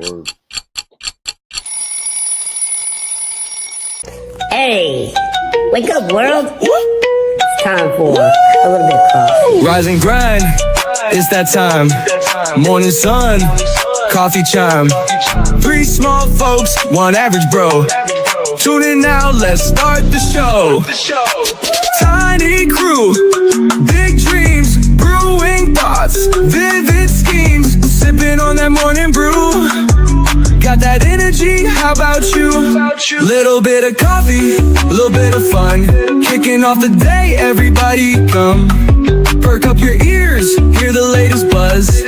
Lord. Hey, wake up, world. It's time for a little bit of coffee. Rise and grind, it's that time. Morning sun, coffee chime. Three small folks, one average bro. Tune in now, let's start the show. Tiny crew, big dreams, brewing thoughts, vivid schemes. Sipping on that morning brew. Got that energy, how about you? Little bit of coffee, little bit of fun. Kicking off the day, everybody come. Perk up your ears, hear the latest buzz.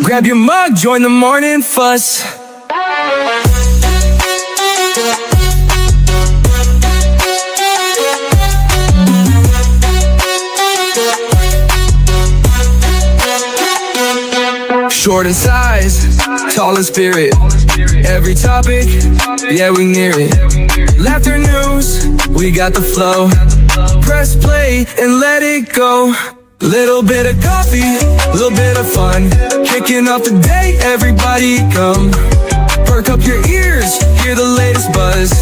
Grab your mug, join the morning fuss. Short in size, tall in spirit. Every topic, yeah, we near it. Laughter news, we got the flow. Press play and let it go. Little bit of coffee, little bit of fun. Kicking off the day, everybody come. Perk up your ears, hear the latest buzz.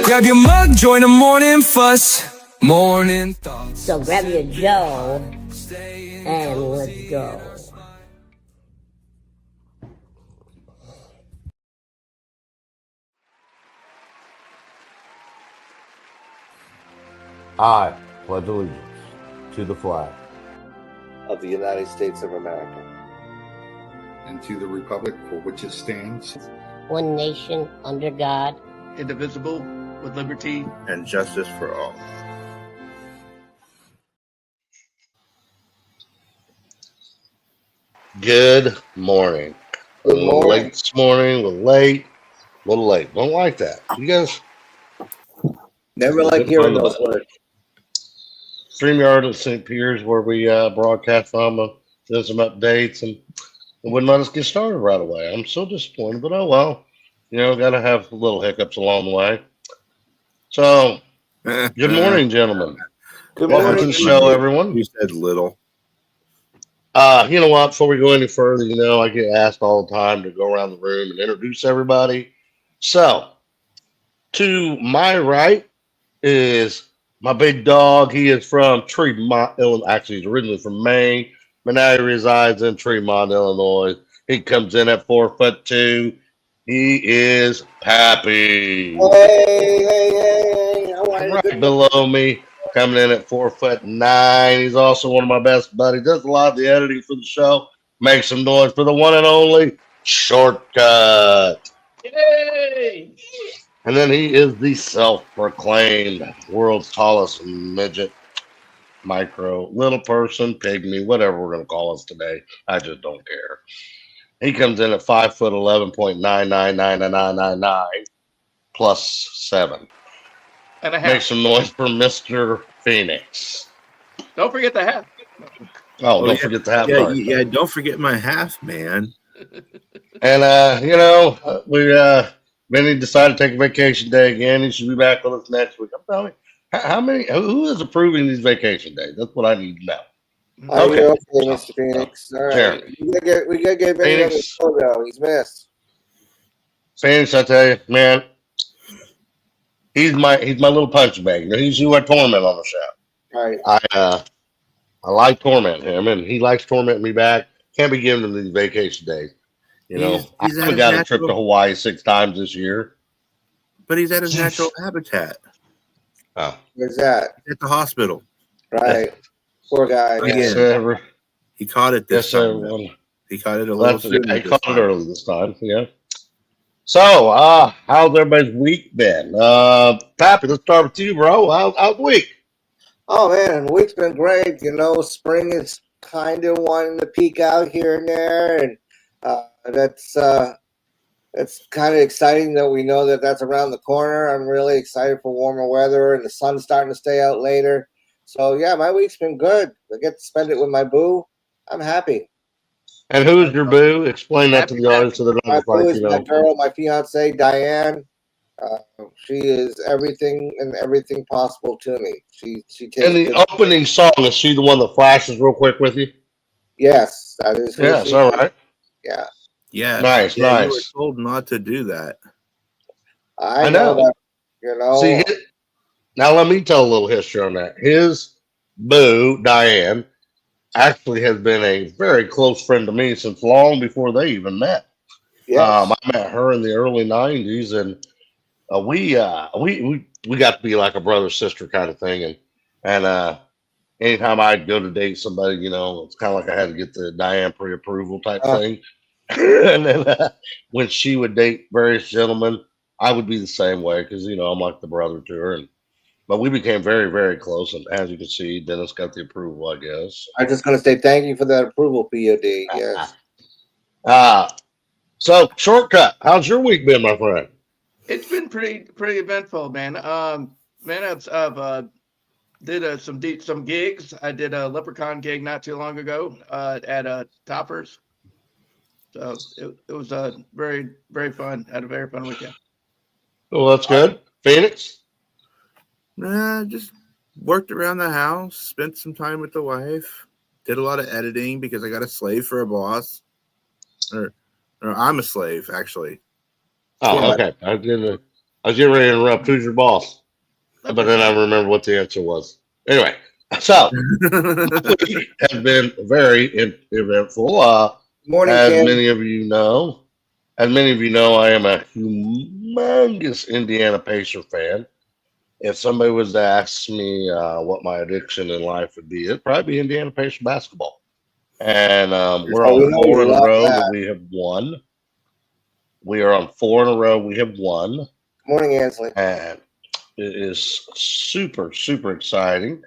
Grab your mug, join the morning fuss. Morning thoughts. So grab your Joe and let's go. I pledge allegiance to the flag of the United States of America, and to the republic for which it stands, One nation under God, indivisible, with liberty and justice for all. Good morning. A little late this morning, a little late. Don't like that. You guys Never like hearing those words. StreamYard at St. Pierre's, where we broadcast from, did some updates, and it wouldn't let us get started right away. I'm so disappointed, but oh well. You know, got to have little hiccups along the way. So, good morning, gentlemen. Good Welcome morning. to the show, everyone. You said little. You know what? Before we go any further, you know, I get asked all the time to go around the room and introduce everybody. So, to my right is my big dog. He is from Tremont, Illinois. Actually, he's originally from Maine, but now he resides in Tremont, Illinois. He comes in at 4'2". He is Pappy. Hey. How are you? Right below me, coming in at 4'9". He's also one of my best buddies. Does a lot of the editing for the show. Makes some noise for the one and only Shortcut. Yay! And then he is the self-proclaimed world's tallest midget, micro, little person, pygmy, whatever we're going to call us today. I just don't care. He comes in at 5'11.9999999 plus 7. And a half. Make some noise for Mr. Phoenix. Don't forget the hat. Oh, don't forget the hat. Yeah, don't forget my half, man. And, you know, Vinny decided to take a vacation day again. He should be back with us next week. I'm telling you, who is approving these vacation days? That's what I need to know. Okay, Mr. Phoenix. All right. Sure. We gotta get Vinny on the show, though. He's missed. Phoenix, I tell you, man, he's my little punch bag. You know, he's who I torment on the show. Right. I like tormenting him, and he likes tormenting me back. Can't be giving him these vacation days. You know, I haven't got a trip to Hawaii 6 times this year. But he's at his natural habitat. Oh. Where's that? At the hospital. Right. Poor guy. Yes, He caught it this time. He caught it a little sooner. He caught it early this time. Yeah. So, how's everybody's week been? Pappy, let's start with you, bro. How's the week? Oh, man, the week's been great. You know, spring is kind of wanting to peek out here and there, and that's kind of exciting that we know that that's around the corner. I'm really excited for warmer weather, and the sun's starting to stay out later. So, yeah, my week's been good. I get to spend it with my boo. I'm happy. And who is your boo? Explain that to the audience so they don't My look boo like is you my know. girl, my fiance, Diane. She is everything and everything possible to me. She takes. And the opening song, is she the one that flashes real quick with you? Yes, that is. Yeah, it's all right. Yeah. Yeah. Nice, Yeah, you were nice. told not to do that. I know that. You know. See, now let me tell a little history on that. His boo, Diane, actually has been a very close friend to me since long before they even met. Yes. I met her in the early '90s, and we got to be like a brother sister kind of thing. And anytime I'd go to date somebody, it's kind of like I had to get the Diane pre-approval type Uh, thing. And then when she would date various gentlemen, I would be the same way because I'm like the brother to her. But we became very, very close, and as you can see, Dennis got the approval, I guess. I'm just going to say thank you for that approval, POD. Yes. So shortcut. How's your week been, my friend? It's been pretty eventful, man. Man, I've did some gigs. I did a Leprechaun gig not too long ago at Toppers. So it was very, very fun. Had a very fun weekend. Well, that's good. Phoenix? Nah, just worked around the house, spent some time with the wife, did a lot of editing because I got a slave for a boss. Or I'm a slave, actually. Oh, okay. I was getting ready to interrupt. Who's your boss? But then I remember what the answer was. Anyway, so my week has been very eventful. Morning, as Kim. many of you know, I am a humongous Indiana Pacer fan. If somebody was to ask me what my addiction in life would be, it'd probably be Indiana Pacer basketball. And we're Oh, we on know 4 you in a love row that. that we have won. We are on 4 in a row we have won. Morning, Ansley. And it is super, super exciting.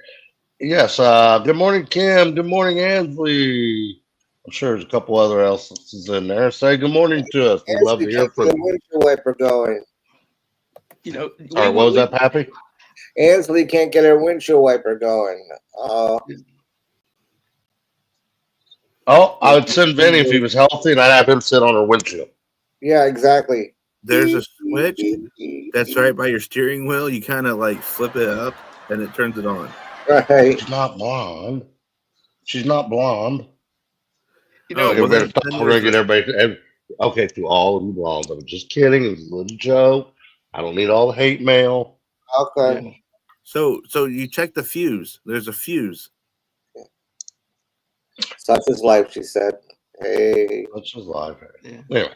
Yes. Good morning, Kim. Good morning, Ansley. I'm sure there's a couple other else in there. Say good morning to us. We'd love Ansley to hear can't get from a you. windshield wiper going. Sorry, what was that, Pappy? Ansley can't get her windshield wiper going. I would send Vinny if he was healthy, and I'd have him sit on her windshield. Yeah, exactly. There's a switch that's right by your steering wheel. You kind of like flip it up, and it turns it on. Right. She's not blonde. She's not blonde. Oh, We're gonna get everybody. Okay, to all of you blondes, I'm just kidding. It was a little joke. I don't need all the hate mail. Okay. Yeah. So you check the fuse. There's a fuse. Such is life, she said. Hey. Such is life. Yeah. Anyway.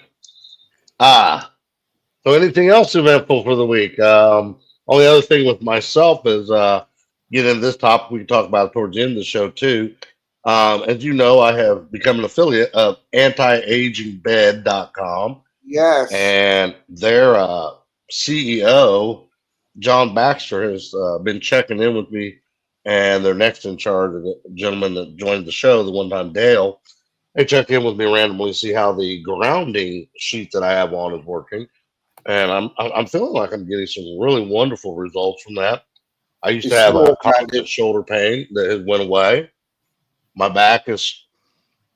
So anything else eventful for the week? Only other thing with myself is get into this topic. We can talk about it towards the end of the show too. As you know, I have become an affiliate of antiagingbed.com. Yes. And their CEO, John Baxter, has been checking in with me, and their next in charge, the gentleman that joined the show, the one time Dale, they check in with me randomly to see how the grounding sheet that I have on is working. And I'm feeling like I'm getting some really wonderful results from that. I used to have a constant shoulder pain that has went away. My back is,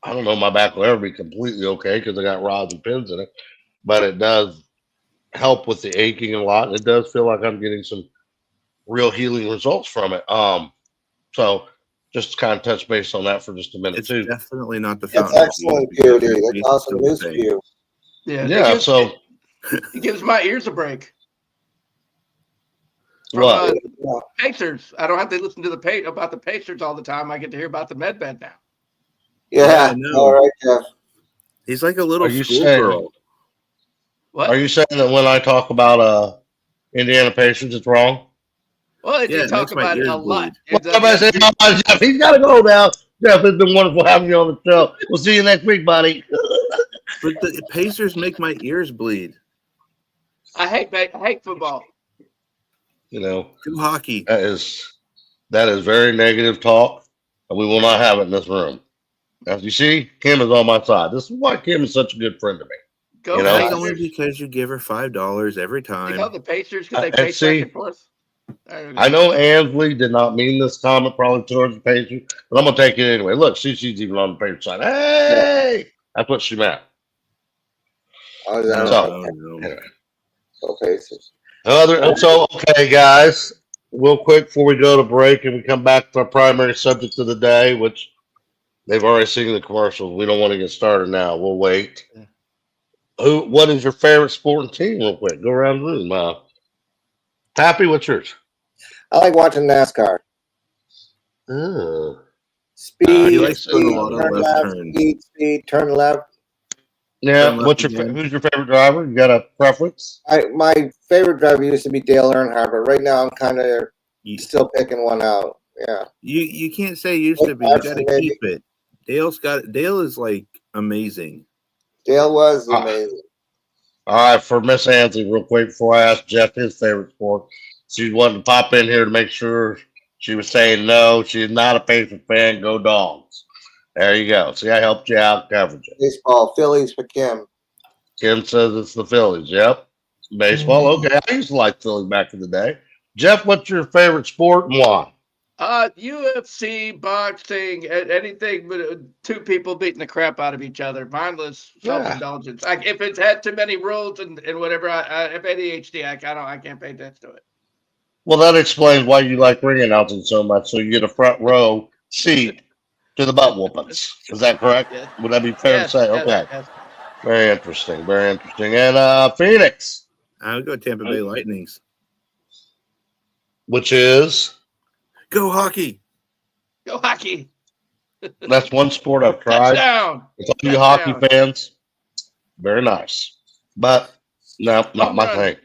I don't know, my back will ever be completely okay because I got rods and pins in it, but it does help with the aching a lot. And it does feel like I'm getting some real healing results from it. So just kind of touch base on that for just a minute It's too. definitely not the That's fountain. excellent, POD. That's awesome news for you. Yeah. So it gives my ears a break. What? Pacers. I don't have to listen to about the Pacers all the time. I get to hear about the med bed now. Yeah. I know. All right, Jeff. He's like a little Are you schoolgirl. What? Are you saying that when I talk about Indiana Pacers, it's wrong? Well, if Yeah, you it talk makes my about it ears a lot. Well, somebody say, "Oh, Jeff, he's got to go now." Jeff, it's been wonderful having you on the show. We'll see you next week, buddy. But the Pacers make my ears bleed. I hate football. Do hockey. That is very negative talk, and we will not have it in this room. As you see, Kim is on my side. This is why Kim is such a good friend to me. Only because you give her $5 every time. The Pacers, because they And pace see, back and forth. I know Ansley did not mean this comment probably towards the Pacers, but I'm gonna take it anyway. Look, she's even on the Pacers side. Hey, that's what she meant. Anyway. Pacers. Okay, guys. Real quick before we go to break and we come back to our primary subject of the day, which they've already seen the commercials. We don't want to get started now. We'll wait. What is your favorite sporting team? Real quick, go around the room. Happy, what's yours? I like watching NASCAR. Oh, He Speed, likes nice. doing a speed, lot of turn left left, turns. speed, turn left. Yeah, Turn left again. who's your favorite driver? You got a preference? My favorite driver used to be Dale Earnhardt, but right now I'm kind of You, still picking one out. Yeah. you can't say used to Like be. You got Larson, to maybe. keep it. Dale is like amazing. Dale was Uh, amazing. all right, for Miss Anthony, real quick before I ask Jeff his favorite sport, she wanted to pop in here to make sure she was saying no. She's not a Patriot fan. Go Dogs. There you go. See, I helped you out, covered you. Baseball, Phillies for Kim. Kim says it's the Phillies. Yep. Baseball. Okay. I used to like Phillies back in the day. Jeff, what's your favorite sport and why? UFC, boxing, anything with two people beating the crap out of each other. Mindless self-indulgence. If it's had too many rules and whatever, I have ADHD. I can't pay attention to it. Well, that explains why you like ring announcing so much, so you get a front row seat to the butt whoopings. Is that correct? Yes, Would that be fair to say? yes, Okay. yes. Very interesting. Very interesting. And Phoenix, I would go Tampa Bay Lightnings. which is Go hockey. Go hockey. that's one sport I've tried. Touchdown. It's all you hockey fans. Very nice. But no, not Home my run. thing.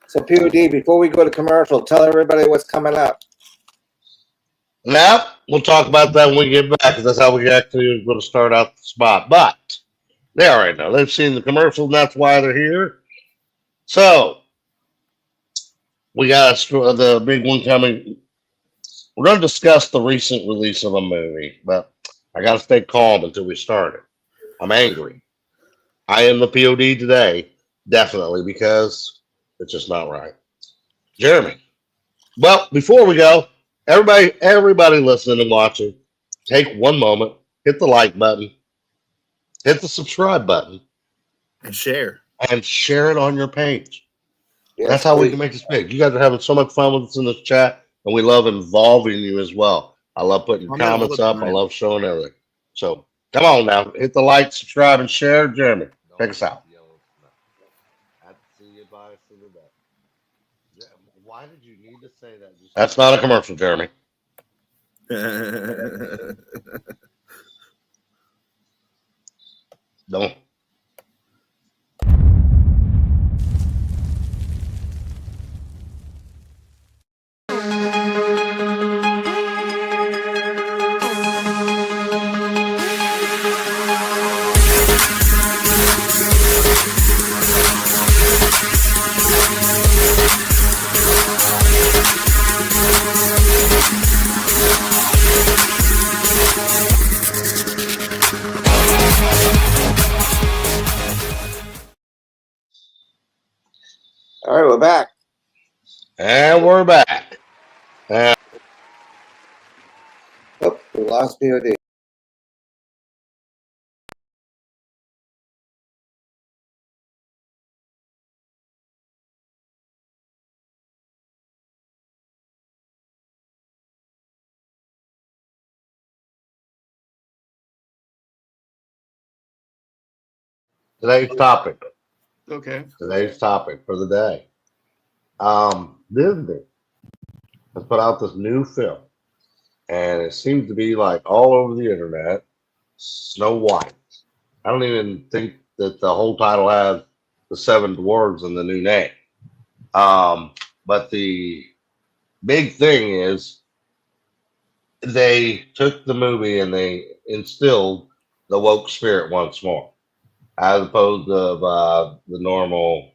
So POD, before we go to commercial, tell everybody what's coming up. Now, we'll talk about that when we get back, because that's how we actually are going to start out the spot. But they already know. They've seen the commercial, and that's why they're here. So, we got the big one coming. We're going to discuss the recent release of a movie, but I got to stay calm until we start it. I'm angry. I am the POD today, definitely, because it's just not right. Jeremy. Well, before we go, everybody listening and watching, take one moment, hit the like button, hit the subscribe button, And share. and share it on your page. Yes, That's how we please. can make this big. You guys are having so much fun with us in this chat, and we love involving you as well. I love putting I'm there all comments the up. I time. love showing everything. So come on now, hit the like, subscribe, and share. Jeremy, take us out. Why did you need to say that? That's not a commercial, Jeremy. Don't. All right, we're back. And we're back. Oh, we lost POD. Today's topic. Okay. Today's topic for the day. Disney has put out this new film, and it seems to be like all over the internet. Snow White. I don't even think that the whole title has the seven dwarves in the new name. But the big thing is they took the movie and they instilled the woke spirit once more, as opposed to the normal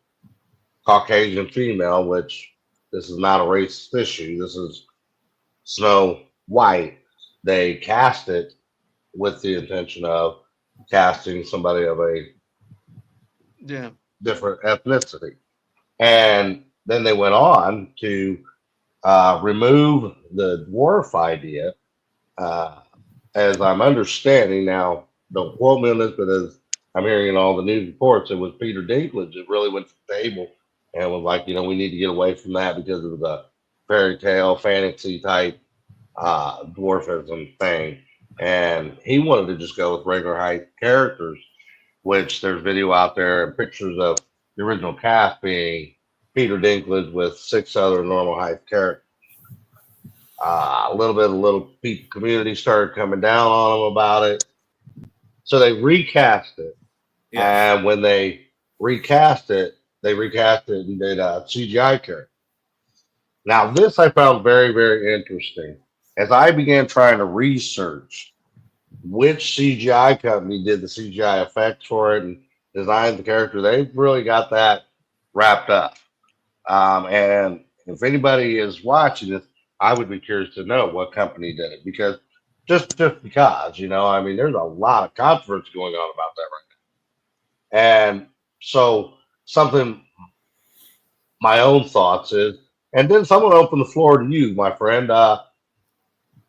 Caucasian female, which this is not a racist issue. This is Snow White. They cast it with the intention of casting somebody of a Yeah. different ethnicity. And then they went on to remove the dwarf idea, as I'm understanding now. Don't quote me on this, but as I'm hearing in all the news reports, it was Peter Dinklage that really went to the table and was like, we need to get away from that because of the fairy tale fantasy type dwarfism thing. And he wanted to just go with regular height characters. which there's video out there and pictures of the original cast being Peter Dinklage with 6 other normal height characters. A little bit of the little people community started coming down on him about it. So they recast it. Yes. And when they recast it and did a CGI character. Now, this I found very, very interesting. As I began trying to research which CGI company did the CGI effects for it and designed the character, they've really got that wrapped up. And if anybody is watching this, I would be curious to know what company did it because just because, I mean, there's a lot of controversy going on about that right now. And so something my own thoughts is, and then someone open the floor to you, my friend.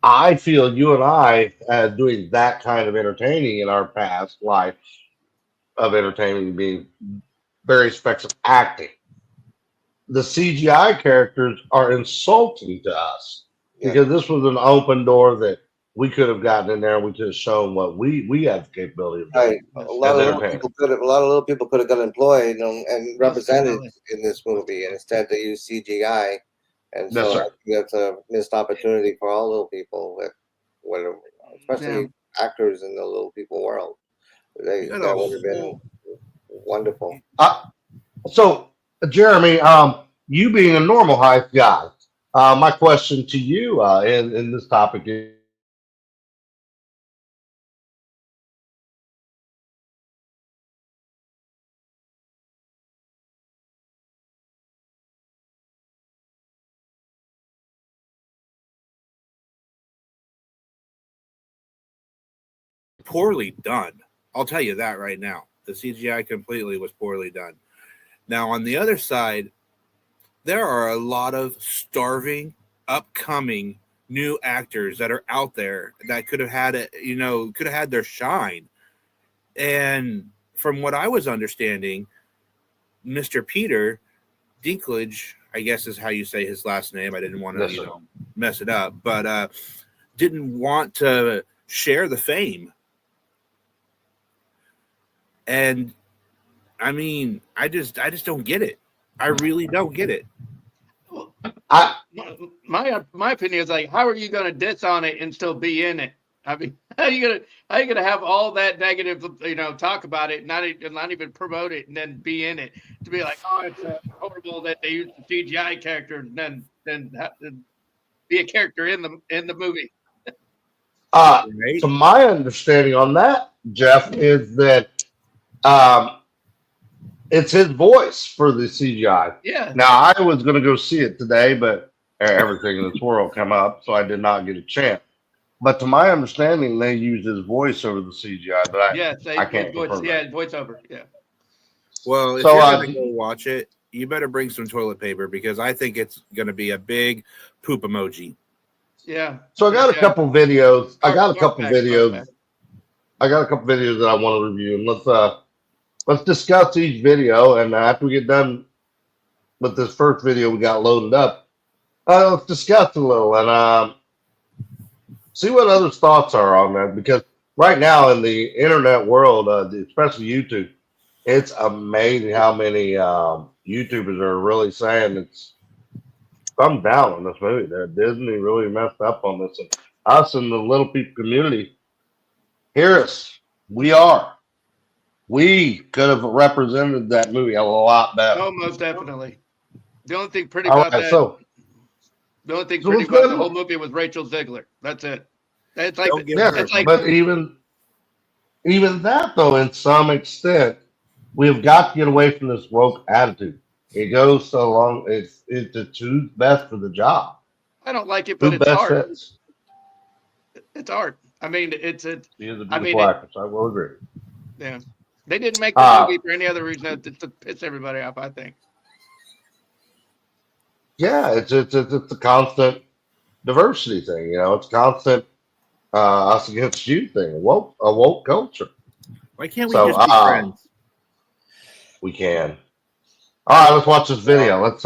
I feel you and I, doing that kind of entertaining in our past life of entertaining, being various aspects of acting. The CGI characters are insulting to us because this was an open door that we could have gotten in there and we could have shown what we have the capability of doing. Right. A lot of little people could have got employed and represented in this movie, and instead they used CGI. And Yes, so sir. I think that's a missed opportunity for all little people, especially actors in the little people world. That would have been wonderful. So, Jeremy, you being a normal height guy, my question to you in this topic is, Poorly done. I'll tell you that right now. The CGI completely was poorly done. Now, on the other side, there are a lot of starving, upcoming new actors that are out there that could have had it, could have had their shine. And from what I was understanding, Mr. Peter Dinklage, I guess is how you say his last name. I didn't want to, mess it up, but didn't want to share the fame. And I mean, I just don't get it. I really don't get it. My opinion is like, how are you going to diss on it and still be in it? I mean, how are you gonna have all that negative, talk about it, not even promote it, and then be in it to be like, oh, it's horrible that they use the CGI character, and then have to be a character in the movie. To my understanding on that, Jeff, is that it's his voice for the CGI. Yeah. Now, I was going to go see it today, but everything in this world come up, so I did not get a chance. But to my understanding, they use his voice over the CGI, but I can't confirm that. Voiceover. Yeah. Well, if you're going to go watch it, you better bring some toilet paper because I think it's going to be a big poop emoji. Yeah. So I got a couple videos. I got a couple videos that I want to review, and let's discuss each video. And after we get done with this first video we got loaded up, let's discuss a little and see what others' thoughts are on that. Because right now in the internet world, especially YouTube, it's amazing how many YouTubers are really saying it's thumbs down on this movie. That Disney really messed up on this. And us in the little people community, hear us. We could have represented that movie a lot better. Oh, most definitely. The only thing pretty All about right, that. so The only thing pretty about the whole movie was Rachel Zegler. That's it. It's like, but even that though, in some extent, we've got to get away from this woke attitude. It goes so long. It's who's best for the job. I don't like it, but Who it's best art. fits? It's art. I mean, He is a beautiful I mean, actress. I will agree. Yeah, they didn't make the movie for any other reason than to piss everybody off. I think. Yeah, it's a constant diversity thing. It's constant us against you thing. A woke culture. Why can't we just be friends? We can. All right, let's watch this video. Let's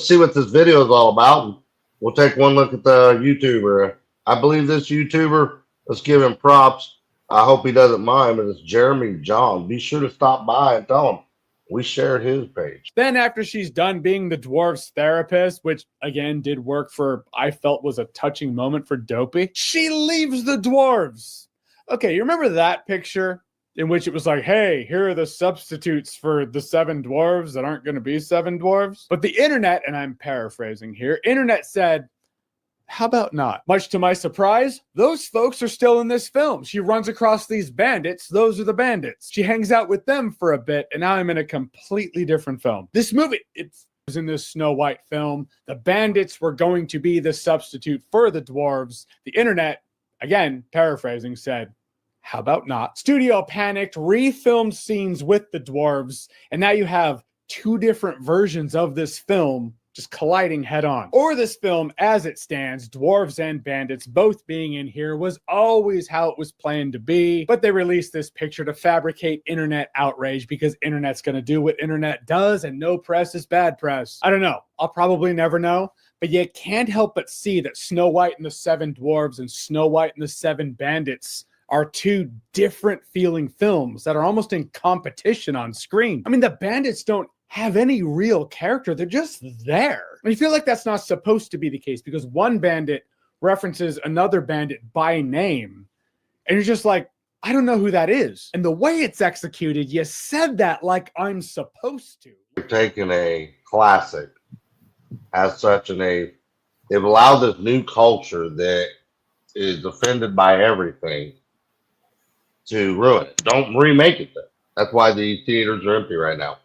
see what this video is all about. And we'll take one look at the YouTuber. I believe this YouTuber. Let's give him props. I hope he doesn't mind, but it's Jeremy John. Be sure to stop by and tell him we shared his page. Then after she's done being the dwarf's therapist, which again did work for, I felt was a touching moment for Dopey, she leaves the dwarves. Okay, you remember that picture in which it was like, hey, here are the substitutes for the 7 dwarves that aren't going to be 7 dwarves? But the internet, and I'm paraphrasing here, internet said, how about not? Much to my surprise, those folks are still in this film. She runs across these bandits. Those are the bandits. She hangs out with them for a bit, and now I'm in a completely different film. This movie, it was in this Snow White film. The bandits were going to be the substitute for the dwarves. The internet, again, paraphrasing, said, how about not? Studio panicked, refilmed scenes with the dwarves, and now you have 2 different versions of this film just colliding head on. Or this film, as it stands, dwarves and bandits both being in here, was always how it was planned to be, but they released this picture to fabricate internet outrage because internet's gonna do what internet does, and no press is bad press. I don't know. I'll probably never know, but you can't help but see that Snow White and the 7 Dwarves and Snow White and the 7 Bandits are 2 different feeling films that are almost in competition on screen. I mean, the bandits don't have any real character. They're just there. And you feel like that's not supposed to be the case because one bandit references another bandit by name. And you're just like, I don't know who that is. And the way it's executed, you said that like I'm supposed to. They've taken a classic as such, and they've allowed this new culture that is offended by everything to ruin it. Don't remake it then. That's why the theaters are empty right now.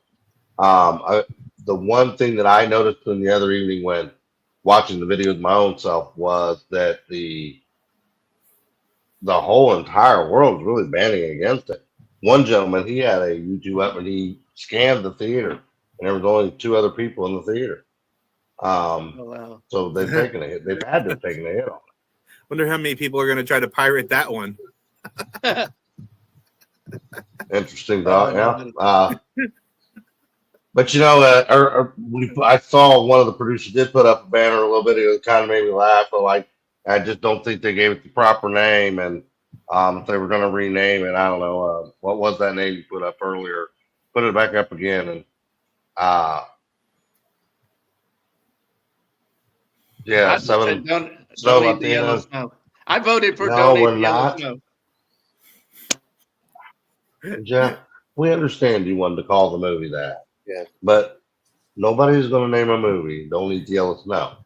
The one thing that I noticed in the other evening when watching the video with my own self was that the whole entire world was really banding against it. One gentleman, he had a YouTube up and he scanned the theater, and there was only 2 other people in the theater. Wow. So they've taken a hit. They've had to have taken a hit on it. Wonder how many people are going to try to pirate that one. Interesting thought, yeah. But you know, I saw one of the producers did put up a banner a little bit. It kind of made me laugh. But like, I just don't think they gave it the proper name. And if they were going to rename it, I don't know. What was that name you put up earlier? Put it back up again. And yeah, 7 Snow Latinos. I voted for No, donate we're the yellow not. snow. Jeff, we understand you wanted to call the movie that. Yeah. But nobody's going to name a movie Don't Eat the Yellow Snow.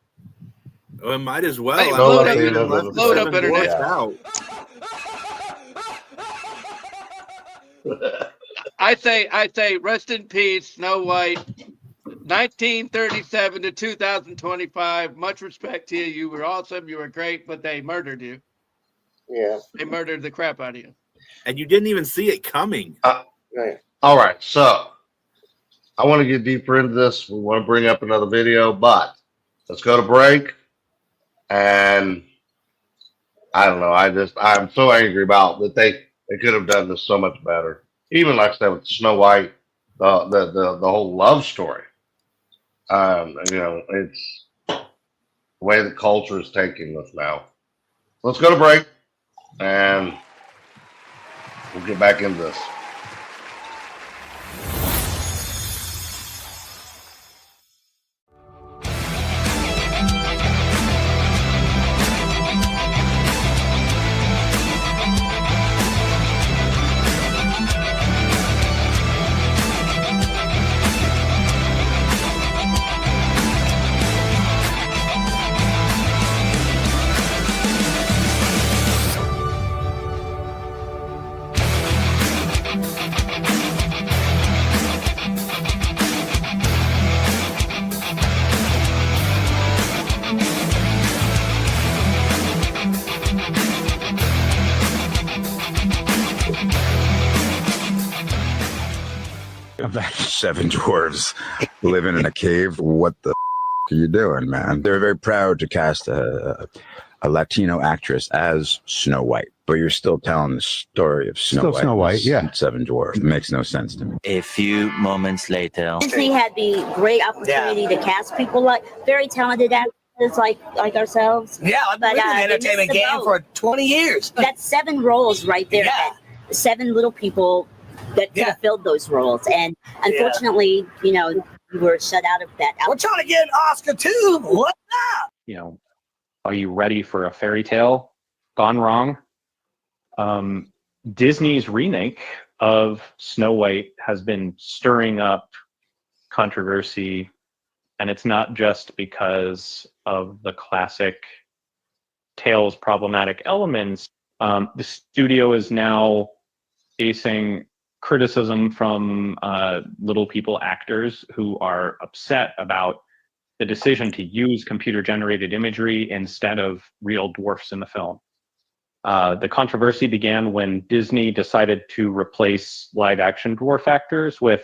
Well, it might as well. Hey, I load mean, up- left the load up 7 internet. dwarfs out. I say, rest in peace, Snow White, 1937 to 2025. Much respect to you. You were awesome. You were great, but they murdered you. Yeah. They murdered the crap out of you. And you didn't even see it coming. Right. All right, so I want to get deeper into this. We want to bring up another video, but let's go to break. And I don't know. I'm so angry about that they could have done this so much better. Even like I said with Snow White, the whole love story. You know, it's the way the culture is taking this now. Let's go to break, and we'll get back into this. About 7 dwarves living in a cave. What the are you doing, man? They're very proud to cast a Latino actress as Snow White, but you're still telling the story of Snow White. Yeah, 7 dwarves. It makes no sense to me. A few moments later. Disney had the great opportunity to cast people like very talented actors. It's like ourselves. Yeah, I've been But, in the they entertainment missed the game boat. for 20 years. That's 7 roles right there. Yeah. 7 little people that could have filled those roles. And unfortunately, you were shut out of that. We're trying to get an Oscar too. What up? Are you ready for a fairy tale gone wrong? Disney's remake of Snow White has been stirring up controversy, and it's not just because of the classic tale's problematic elements. The studio is now facing criticism from little people actors who are upset about the decision to use computer-generated imagery instead of real dwarfs in the film. The controversy began when Disney decided to replace live-action dwarf actors with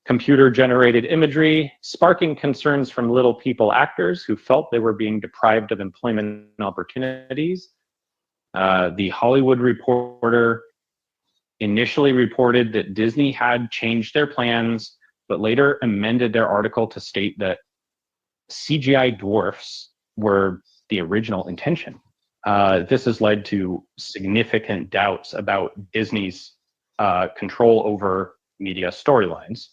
computer-generated imagery, sparking concerns from little people actors who felt they were being deprived of employment opportunities. The Hollywood Reporter initially reported that Disney had changed their plans, but later amended their article to state that CGI dwarfs were the original intention. This has led to significant doubts about Disney's control over media storylines.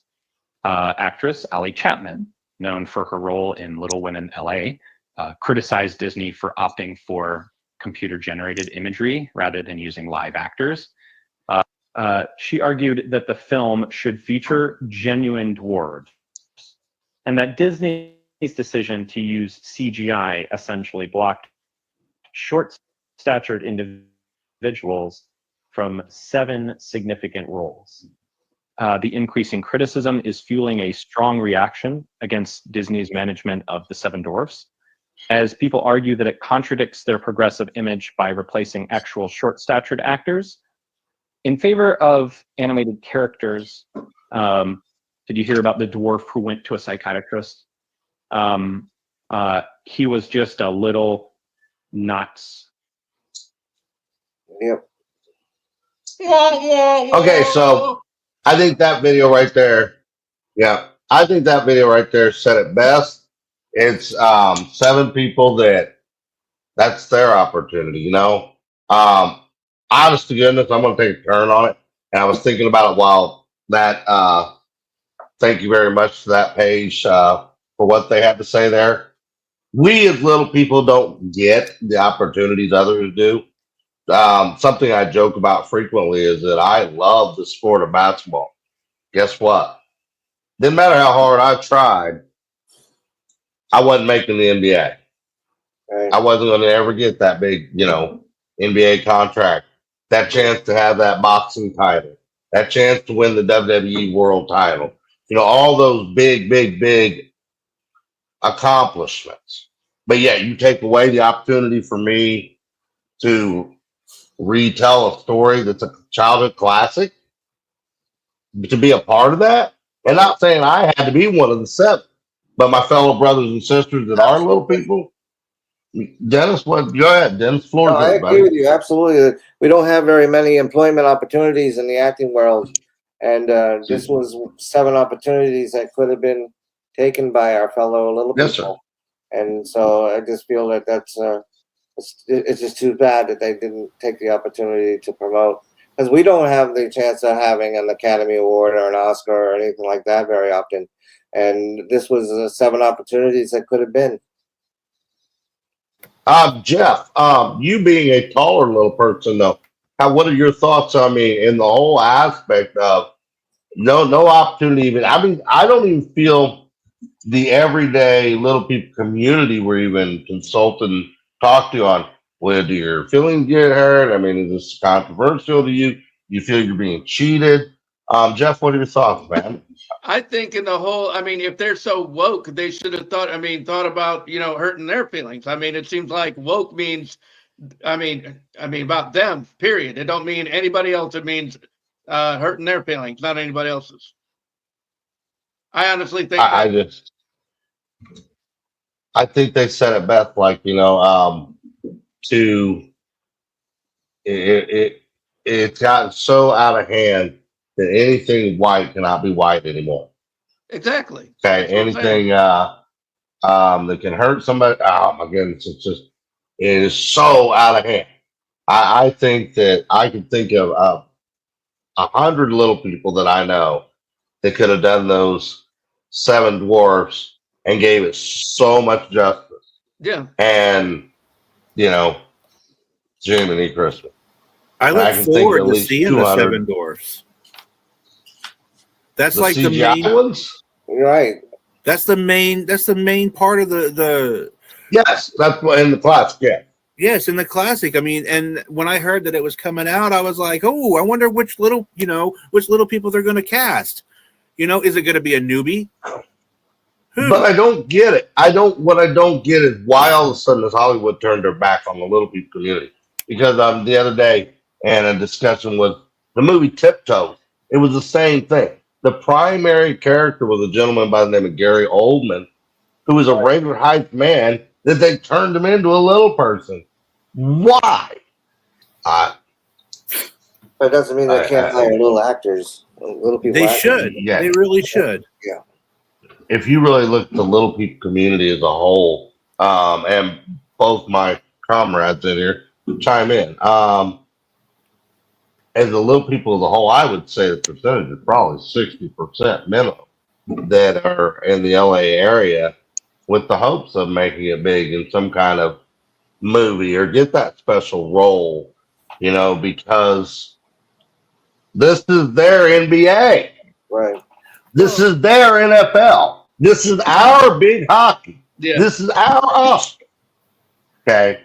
Actress Ali Chapman, known for her role in Little Women LA, criticized Disney for opting for computer-generated imagery rather than using live actors. She argued that the film should feature genuine dwarves, and that Disney's decision to use CGI essentially blocked short-statured individuals from 7 significant roles. The increasing criticism is fueling a strong reaction against Disney's management of the 7 Dwarfs, as people argue that it contradicts their progressive image by replacing actual short-statured actors in favor of animated characters. Did you hear about the dwarf who went to a psychiatrist? He was just a little nuts. Yep. Okay, so I think that video right there, I think that video right there said it best. It's 7 people that's their opportunity, Honest to goodness, I'm gonna take a turn on it. And I was thinking about it while that thank you very much for that page for what they had to say there. We as little people don't get the opportunities others do. Something I joke about frequently is that I love the sport of basketball. Guess what? Didn't matter how hard I tried, I wasn't making the NBA. Right. I wasn't going to ever get that big, NBA contract, that chance to have that boxing title, that chance to win the WWE World title, all those big, big, big accomplishments. But yeah, you take away the opportunity for me to retell a story that's a childhood classic, to be a part of that, and not saying I had to be one of the 7, but my fellow brothers and sisters that are little people. Dennis, go ahead. Dennis, floor No, I agree with you absolutely. We don't have very many employment opportunities in the acting world, and this was 7 opportunities that could have been taken by our fellow little people. Yes, sir. And so I just feel that that's it's just too bad that they didn't take the opportunity to promote, because we don't have the chance of having an Academy Award or an Oscar or anything like that very often. And this was 7 opportunities that could have been. Jeff, you being a taller little person, though, what are your thoughts on me in the whole aspect of no opportunity? Even I don't even feel the everyday little people community were even consulting, talk to you on whether your feelings get hurt. I mean, is this controversial to you? You feel you're being cheated? Jeff, what are your thoughts, man? I think in the whole, if they're so woke, they should have thought about, hurting their feelings. It seems like woke means, about them, period. It don't mean anybody else. It means hurting their feelings, not anybody else's. I honestly think I think they said it best, it's gotten so out of hand that anything white cannot be white anymore. Exactly. Okay, anything that can hurt somebody. Oh my goodness, it is so out of hand. I think that I can think of 100 little people that I know that could have done those seven dwarfs and gave it so much justice. Yeah. And you know, Jiminy Christmas. I And look I can think of forward at to least seeing the 200. Seven Dwarfs. That's The like the CGI main. ones. Right. That's the main. That's the main part of the. Yes, that's what in the classic. Yeah. Yes, in the classic. I mean, and when I heard that it was coming out, I was like, "Oh, I wonder which little people they're going to cast. Is it going to be a newbie? Who? But I don't get it. What I don't get is why all of a sudden has Hollywood turned their back on the little people community? Because the other day in a discussion with the movie Tiptoe, it was the same thing. The primary character was a gentleman by the name of Gary Oldman, who was a regular height man that they turned him into a little person. Why? That doesn't mean they can't hire little actors, little people. They actors. should. Yeah. They really should. Yeah. If you really look at the little people community as a whole, and both my comrades in here chime in, as the little people as a whole, I would say the percentage is probably 60% minimum that are in the LA area with the hopes of making it big in some kind of movie or get that special role, because this is their NBA. Right. This is their NFL. This is our big hockey. Yeah. This is our Oscar. Okay.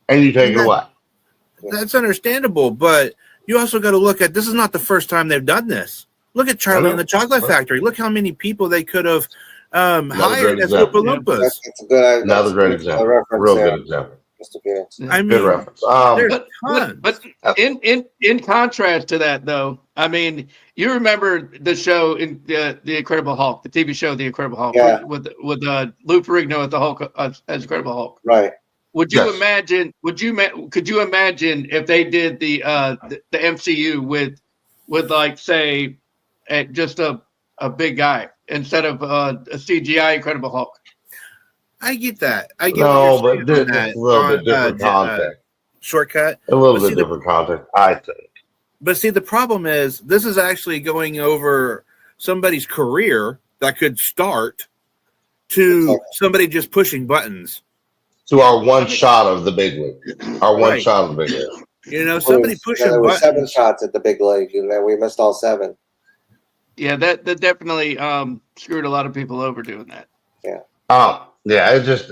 And you take it away. That's understandable, but you also got to look at this is not the first time they've done this. Look at Charlie and the Chocolate Factory. Look how many people they could have hired as Oompa Loompas. That's a good. Another great example. Real good example. I mean, Good reference. But in contrast to that, though, I mean, you remember the show in the Incredible Hulk, the TV show, The Incredible Hulk, Yeah. with Lou Ferrigno as the Hulk as Incredible Hulk. Right. Would you imagine? Could you imagine if they did the MCU with like say, just a big guy instead of a CGI Incredible Hulk? I get that. I get No, what but you're saying on it's a little bit different context. Shortcut. A little bit different context, I think. But see, the problem is this is actually going over somebody's career that could start to somebody just pushing buttons. To our one shot of the big league. Our one shot of the big league. Somebody pushing there were buttons. 7 shots at the big league, and we missed all 7. Yeah, that definitely screwed a lot of people over doing that. Yeah. Yeah, it just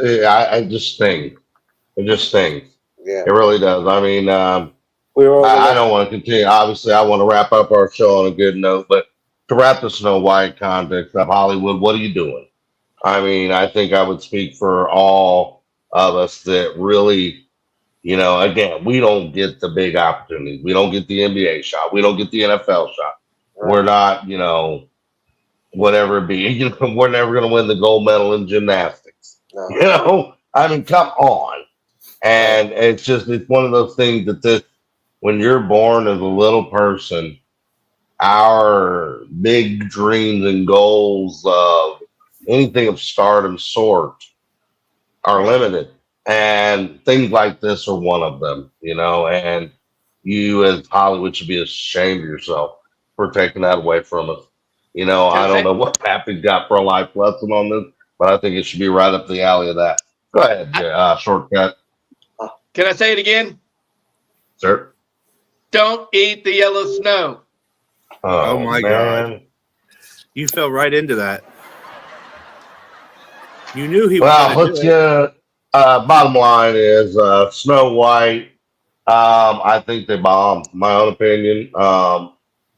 stings. It just stings. Yeah. It really does. I mean, I I don't want to continue. Obviously, I want to wrap up our show on a good note, but to wrap the Snow White context of Hollywood, what are you doing? I mean, I think I would speak for all of us that really, again, we don't get the big opportunities. We don't get the NBA shot. We don't get the NFL shot. Right. We're not, whatever it be. We're never going to win the gold medal in gymnastics. No. I mean, come on. And it's one of those things that when you're born as a little person, our big dreams and goals of anything of stardom sort are limited. And things like this are one of them, and you as Hollywood should be ashamed of yourself for taking that away from us. I don't know what Pappy's got for a life lesson on this, but I think it should be right up the alley of that. Go ahead, Shortcut. Can I say it again? Sir? Don't eat the yellow snow. Oh my God. You fell right into that. You knew he was let's get bottom line is Snow White. I think they bombed, my own opinion.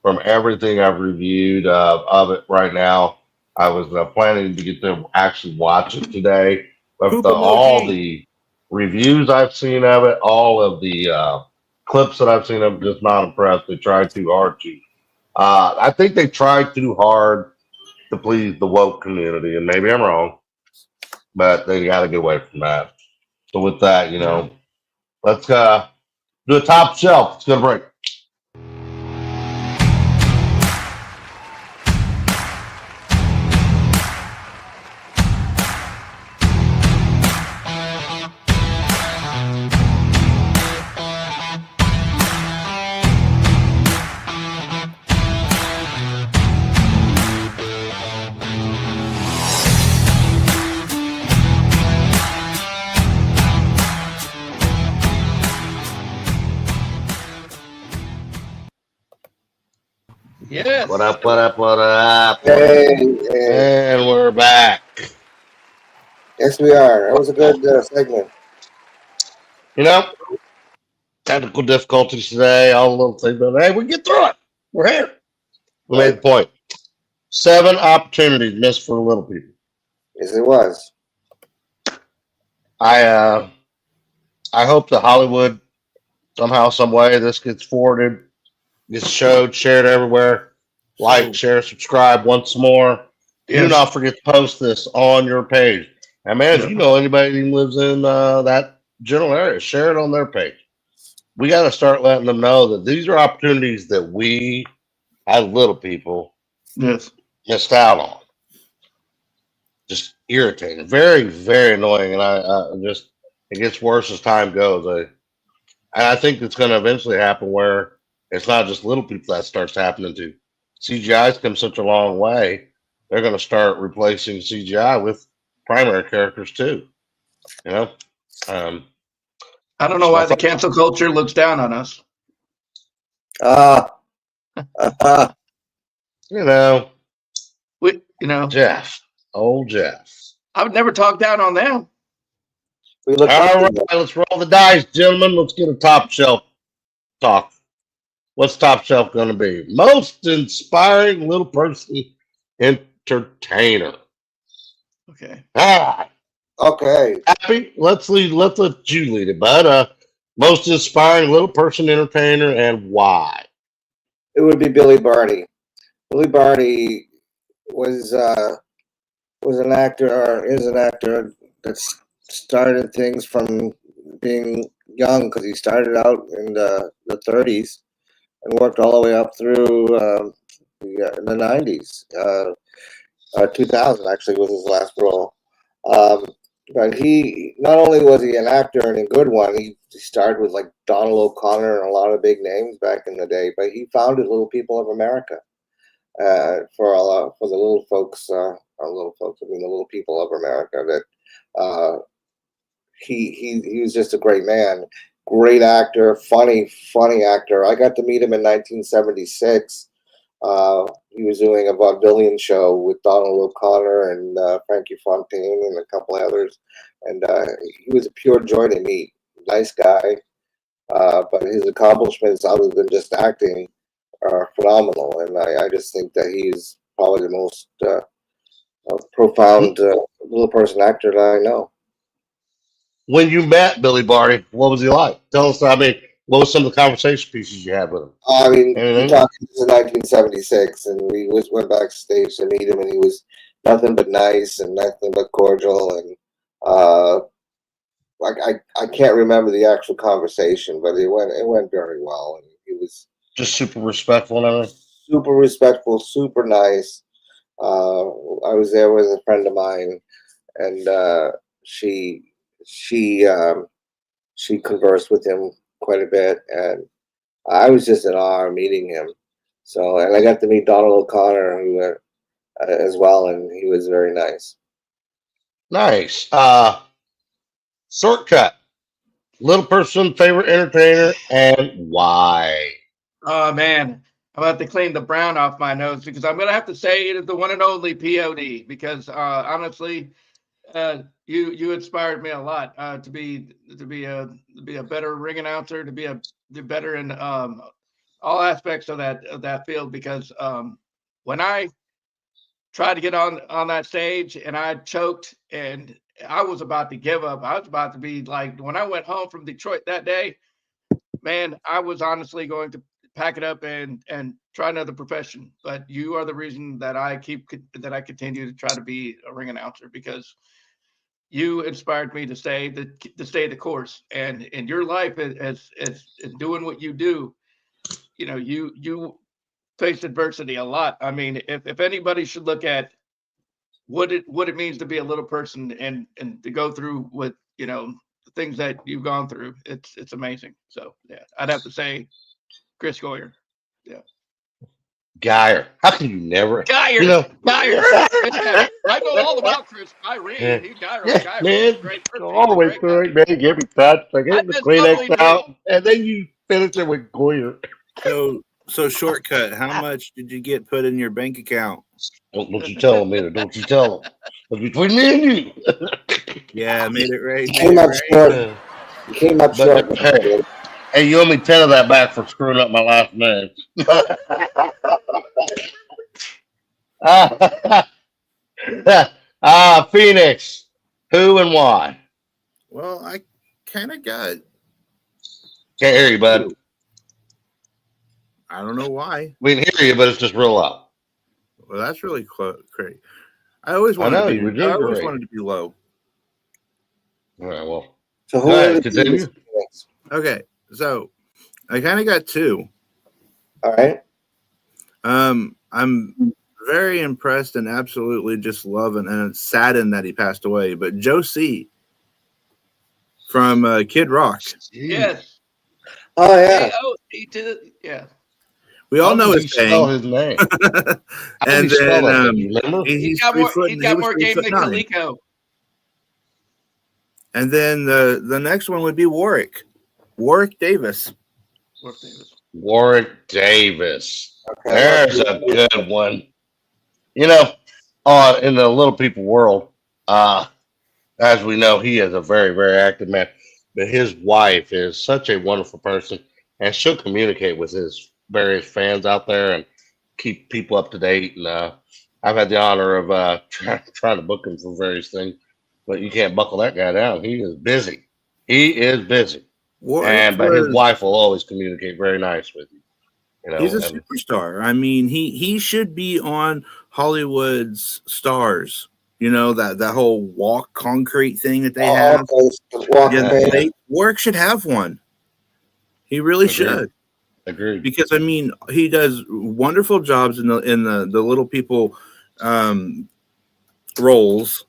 From everything I've reviewed of it right now, I was planning to get to actually watch it today. But all the reviews I've seen of it, all of the clips that I've seen of it, just not impressed. They tried too hard to. I think they tried too hard to please the woke community, and maybe I'm wrong, but they got to get away from that. So with that, let's do a top shelf. It's gonna break. Yes. What up? What up? What up? Hey, hey. And we're back. Yes, we are. That was a good segment. You know, technical difficulties today, all the little things, but hey, we get through it. We're here. We made the point. 7 opportunities missed for the little people. Yes, it was. I hope that Hollywood somehow, some way, this gets forwarded, gets showed, shared everywhere. Like, share, subscribe once more. Do Yes. not forget to post this on your page. And man, if Yeah. you know anybody who lives in that general area, share it on their page. We got to start letting them know that these are opportunities that we, as little people, Yes. missed out on. Just irritating, very, very annoying, and I just it gets worse as time goes. And I think it's going to eventually happen where it's not just little people that starts happening to. CGI's come such a long way; they're going to start replacing CGI with primary characters too. You know, I don't know why the cancel culture looks down on us. You know, Jeff, old Jeff. I would never talk down on them. We look All right, let's roll the dice, gentlemen. Let's get a top shelf talk. What's top shelf going to be? Most inspiring little person entertainer. Okay. All right. Okay. Happy? Let's let you lead it, bud. Most inspiring little person entertainer and why? It would be Billy Barty. Billy Barty was an actor, or is an actor that started things from being young, because he started out in the 30s and worked all the way up through the 90s. 2000 actually was his last role. But he, not only was he an actor and a good one, he started with like Donald O'Connor and a lot of big names back in the day, but he founded Little People of America for the little folks, I mean the little people of America. That he was just a great man, great actor, funny actor. I got to meet him in 1976. He was doing a vaudevillian show with Donald O'Connor and Frankie Fontaine and a couple others, and he was a pure joy to meet. Nice guy, but his accomplishments, other than just acting, are phenomenal. And I just think that he's probably the most profound little person actor that I know. When you met Billy Barty, what was he like? Tell us. I mean, what was some of the conversation pieces you had with him? I mean, you're talking to 1976, and we went backstage to meet him, and he was nothing but nice and nothing but cordial, and I can't remember the actual conversation, but it went very well, and he was just super respectful and everything. Super respectful, super nice. I was there with a friend of mine, and she conversed with him quite a bit, and I was just in awe meeting him. So, and I got to meet Donald O'Connor as well, and he was very nice. Nice. Shortcut. Little person, favorite entertainer, and why? Oh man, I'm about to clean the brown off my nose, because I'm gonna have to say it is the one and only POD, because honestly, you inspired me a lot to be a better ring announcer, to be better in all aspects of that field, because when I tried to get on that stage and I choked and I was about to give up. I was about to be like, when I went home from Detroit that day, man, I was honestly going to pack it up and try another profession. But you are the reason that I continue to try to be a ring announcer, because you inspired me to stay the course. And in your life, as doing what you do, you faced adversity a lot. I mean, if anybody should look at what it means to be a little person and to go through with the things that you've gone through, it's amazing. So yeah, I'd have to say Chris Goyer. Yeah. Geyer. How can you never? Geyer. Geyer. I know all about Chris. Yeah, Geyer. man, Great person. go all the way through it, man. Give me touch. I get the just Kleenex totally out, and then you finish it with Goyer. So Shortcut, how much did you get put in your bank account? Don't you tell him either. Don't you tell him. It's between me and you. Yeah, made it right. Came up short. Came up short. But hey, you owe me 10 of that back for screwing up my last name. Phoenix. Who and why? Well, I kind of got. Can't hear you, bud. I don't know why. We can hear you, but it's just real loud. Well, that's really great. I always wanted to be low. All right, well. So who are continue? Okay, so I kind of got two. All right. I'm very impressed and absolutely just loving and saddened that he passed away. But Joe C. from Kid Rock. Yes. Oh yeah. He did it. Yeah. We all know his spell his name. And then he's got more game than Kaliko. And then the next one would be Warwick Davis. Warwick Davis. Okay, there's a good one. You know, in the little people world, as we know, he is a very, very active man. But his wife is such a wonderful person, and she'll communicate with his various fans out there and keep people up to date. And I've had the honor of trying to book him for various things, but you can't buckle that guy down. He is busy. But his wife will always communicate very nice with you. You know, he's a superstar. I mean, he should be on Hollywood's Stars. You know, that whole walk concrete thing that they have. Warwick should have one. He really should. Agreed. Because I mean, he does wonderful jobs in the little people roles.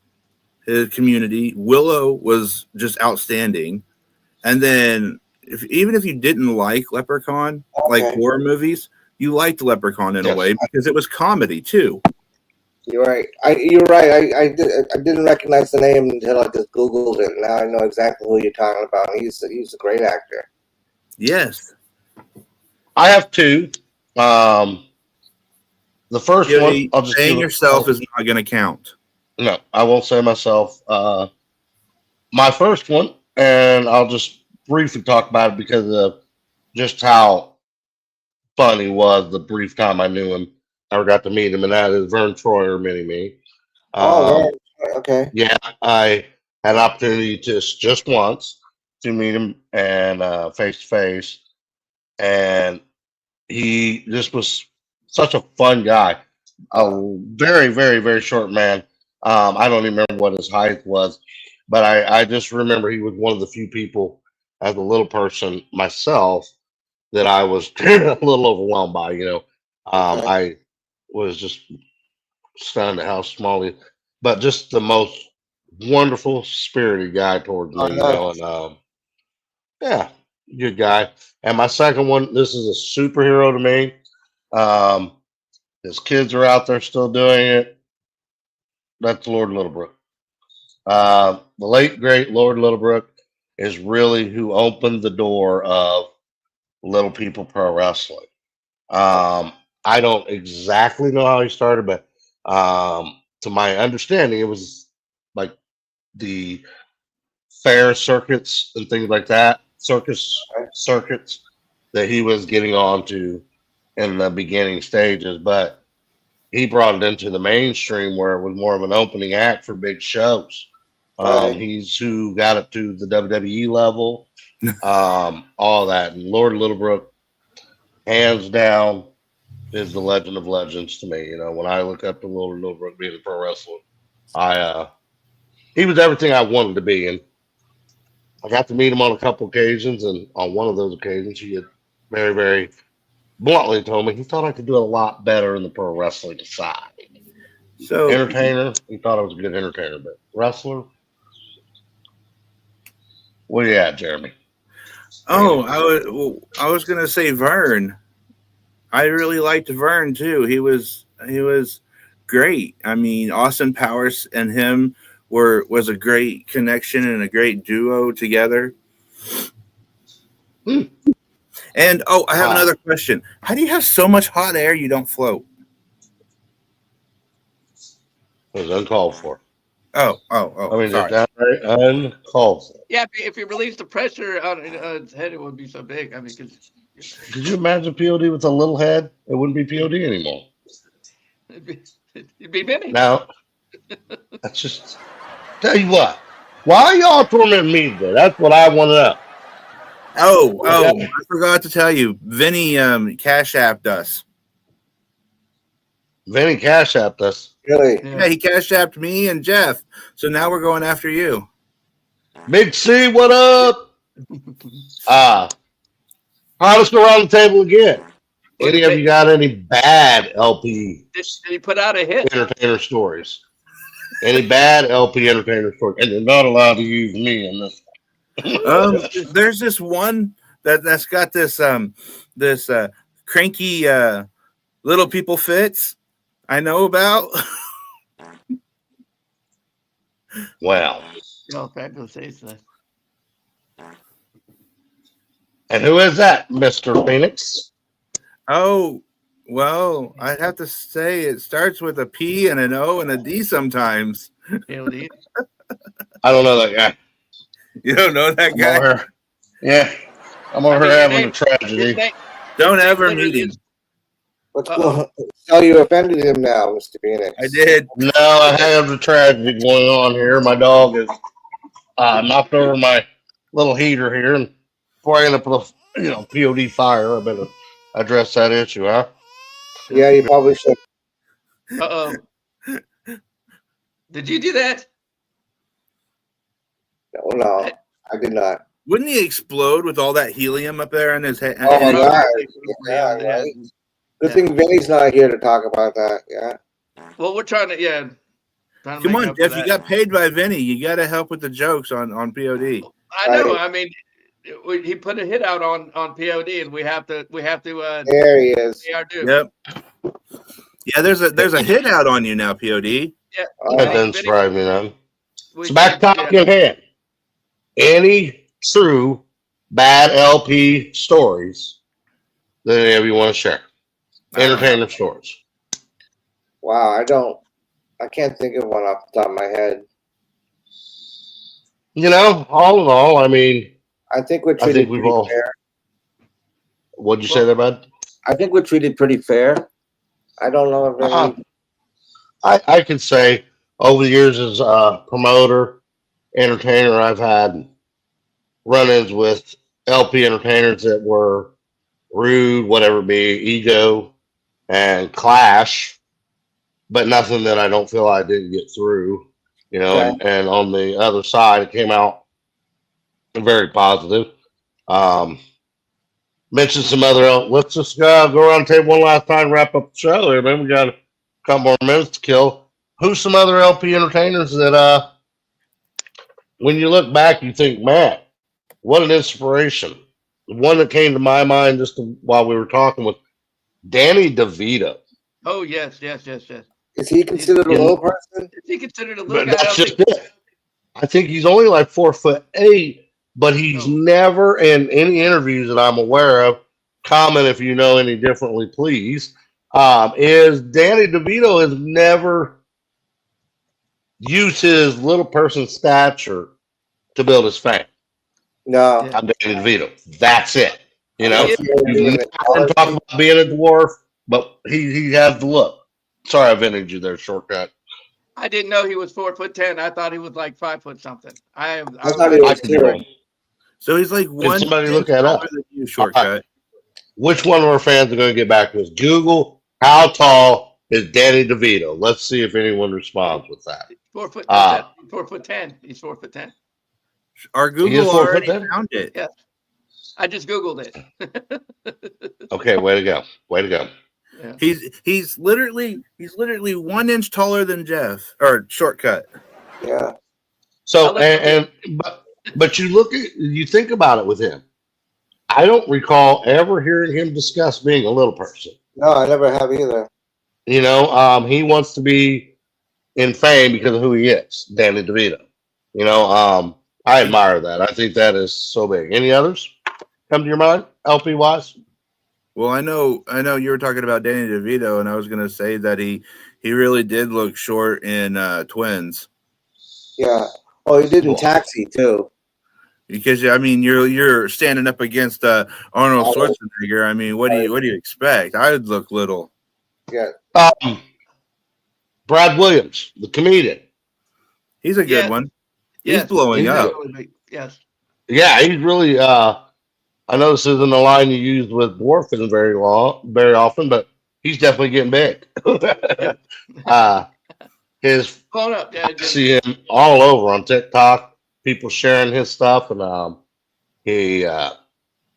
His community. Willow was just outstanding. And then even if you didn't like Leprechaun, like horror movies, you liked Leprechaun in a way because it was comedy too. You're right. You're right. I didn't recognize the name until I just Googled it. Now I know exactly who you're talking about. He's a great actor. Yes. I have two. The first one, I'll just saying yourself is not going to count. No, I won't say myself. My first one, and I'll just briefly talk about it because of just how fun he was the brief time I knew him. I got to meet him, and that is Vern Troyer, Mini-Me. Okay. Yeah, I had an opportunity just once to meet him and face to face, and he just was such a fun guy. A very, very, very short man. I don't even remember what his height was, but I just remember he was one of the few people as a little person myself that I was a little overwhelmed by. You know, I was just stunned at how small he, but just the most wonderful, spirited guy towards me. You know, and yeah, good guy. And my second one, this is a superhero to me. His kids are out there still doing it. That's Lord Littlebrook. The late great Lord Littlebrook is really who opened the door of Little People Pro Wrestling. I don't exactly know how he started, but to my understanding, it was like the fair circuits and things like that, circuits that he was getting onto in the beginning stages, but he brought it into the mainstream where it was more of an opening act for big shows. He's who got it to the WWE level, all that. And Lord Littlebrook, hands down, is the legend of legends to me. You know, when I look up to Lord Littlebrook being a pro wrestler, he was everything I wanted to be. And I got to meet him on a couple occasions, and on one of those occasions, he had very, very bluntly told me he thought I could do a lot better in the pro wrestling side. So entertainer, he thought I was a good entertainer, but wrestler. What do you at, Jeremy? Oh, I was gonna say Vern. I really liked Vern too. He was great. I mean, Austin Powers and him was a great connection and a great duo together. And And I have Hot. another question. How do you have so much hot air you don't float? It was uncalled for. Oh, I mean, sorry. it's downright uncalled for. Yeah, if you release the pressure on its head, it would be so big. I mean, because Could you imagine POD with a little head? It wouldn't be POD anymore. it'd be Vinny. Now, that's just tell you what. Why y'all tormenting me today? That's what I want to know. I forgot to tell you. Vinny cash apped us. Vinny cash apped us. Really? Yeah, he cash apped me and Jeff. So now we're going after you. Big C, what up? Hottest around the table again. Any of you got any bad LP Did he put out a hit? entertainer stories? Any bad LP entertainer stories? And you're not allowed to use me in this. There's this one that's got this cranky little people fits I know about. Wow. No, fabulous says that. And who is that, Mr. Phoenix? Oh, well, I'd have to say it starts with a P and an O and a D sometimes. POD. I don't know that guy. You don't know that I'm guy? over here. Yeah. I'm over here having a tragedy. Don't ever meet him. What's going? Oh, you offended him now, Mr. Phoenix. I did. No, I have a tragedy going on here. My dog has knocked over my little heater here, and before I end up with a POD fire, I better address that issue, huh? Yeah, you probably should. Uh-oh. Did you do that? No, I did not. Wouldn't he explode with all that helium up there in his head? Oh my God! Yeah, right. Good thing Vinny's not here to talk about that. Yeah. Well, we're trying to, Come on, Jeff. You got paid by Vinny. You got to help with the jokes on POD. I know. I mean, he put a hit out on POD, and we have to. There he is. Pay our due. Yep. Yeah, there's a hit out on you now, POD. Yeah. That doesn't surprise me, none. So back to topic at hand. Any true bad LP stories that any of you want to share? Entertainer stories. Wow, I can't think of one off the top of my head. All in all, I mean, I think we're treated pretty fair. What'd you say there, bud? I think we're treated pretty fair. I don't know if any... I could say over the years as a promoter, entertainer, I've had run-ins with LP entertainers that were rude, whatever it be, ego, and clash, but nothing that I don't feel I didn't get through, Okay. and on the other side, it came out very positive. Mentioned some other, let's just go around the table one last time, wrap up the show here, man. We got a couple more minutes to kill. Who's some other LP entertainers that, when you look back, you think, man, what an inspiration. The one that came to my mind just while we were talking was Danny DeVito. Oh yes. Is he considered a little person? Is he considered a But little guy? that's just it. I think he's only like 4'8", but he's never in any interviews that I'm aware of. Comment if you know any differently, please. Is Danny DeVito has never used his little person stature to build his fame. No. I'm Danny DeVito. That's it. He's Yeah. not talking about being a dwarf, but he has the look. Sorry, I vintage you there, shortcut. I didn't know he was 4'10". I thought he was like 5 foot something. I thought he was too. So he's like one. Somebody look that up. You, shortcut. Which one of our fans are going to get back to us? Google how tall is Danny DeVito. Let's see if anyone responds with that. 4'10". He's 4'10". Our Google already found it. Yes. I just Googled it. Okay, way to go. Way to go. Yeah. He's literally 1 inch taller than Jeff or shortcut. Yeah. So but you think about it with him. I don't recall ever hearing him discuss being a little person. No, I never have either. He wants to be in fame because of who he is, Danny DeVito. I admire that. I think that is so big. Any others? come to your mind, LP wise? Well, I know you were talking about Danny DeVito, and I was going to say that he really did look short in Twins. Yeah. Oh, he did in Cool. Taxi too. Because I mean, you're standing up against Arnold Schwarzenegger. I mean, what do you expect? I would look little. Yeah. Brad Williams, the comedian. He's a good one. He's Yes. blowing He's up. really big. Yes. Yeah, he's really. I know this isn't a line you use with Dwarfin very often, but he's definitely getting big. His Phone up, Dad. I see him all over on TikTok. People sharing his stuff, and he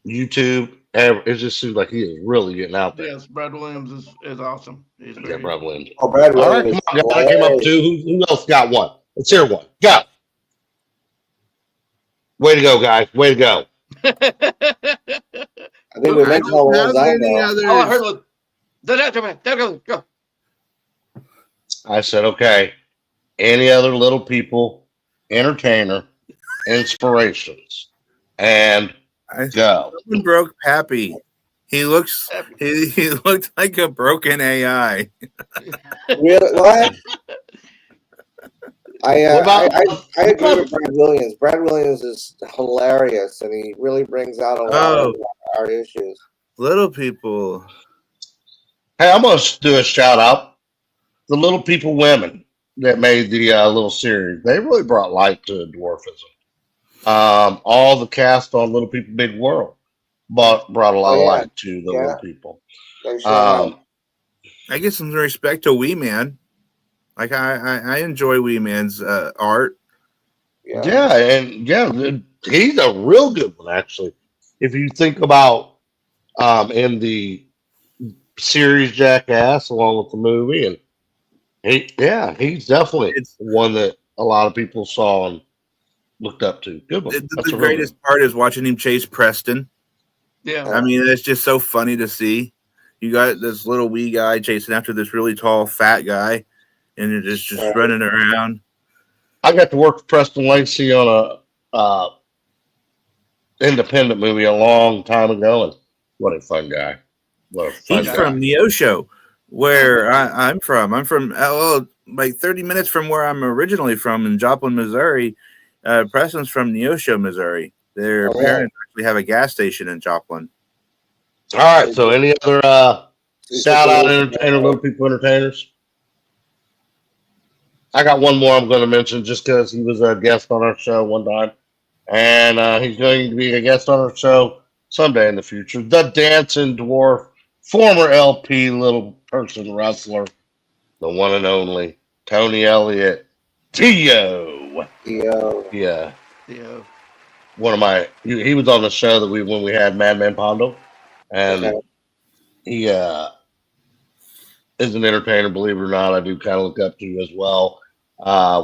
YouTube. It just seems like he is really getting out there. Yes, Brad Williams is awesome. He's Yeah, Brad Williams. Oh, Brad All right, Williams. come on, guys. I came up to who else got one? Let's hear one. Go. Way to go, guys. Way to go. I think we mentioned all the ones I know. Oh, I heard one. There goes. Go. I said, okay. Any other little people, entertainer, inspirations, and go. Someone broke Pappy. He looks. He looked like a broken AI. Really? What? I agree with Brad Williams. Brad Williams is hilarious, and he really brings out a lot of our issues. Little people. Hey, I'm going to do a shout out. The Little People women that made the little series, they really brought light to dwarfism. All the cast on Little People Big World brought a lot of light to the little people. I get some respect to Wee Man. Like I enjoy Wee Man's art. Yeah, and he's a real good one actually. If you think about in the series Jackass along with the movie, and he's definitely one that a lot of people saw and looked up to. Good one. The greatest part is watching him chase Preston. Yeah, I mean it's just so funny to see. You got this little wee guy chasing after this really tall fat guy, and you're just running around. I got to work with Preston Lacey on a independent movie a long time ago, and what a fun guy! He's from Neosho, where I'm from. I'm from like 30 minutes from where I'm originally from in Joplin, Missouri. Preston's from Neosho, Missouri. Their parents actually have a gas station in Joplin. All right. So, any other shout out little people entertainers? I got one more I'm going to mention just because he was a guest on our show one time, and he's going to be a guest on our show someday in the future. The Dancing Dwarf, former LP little person wrestler, the one and only Tony Elliott, Tio. Yeah. One of my, he was on the show that when we had Madman Pondo, and he is an entertainer, believe it or not. I do kind of look up to as well.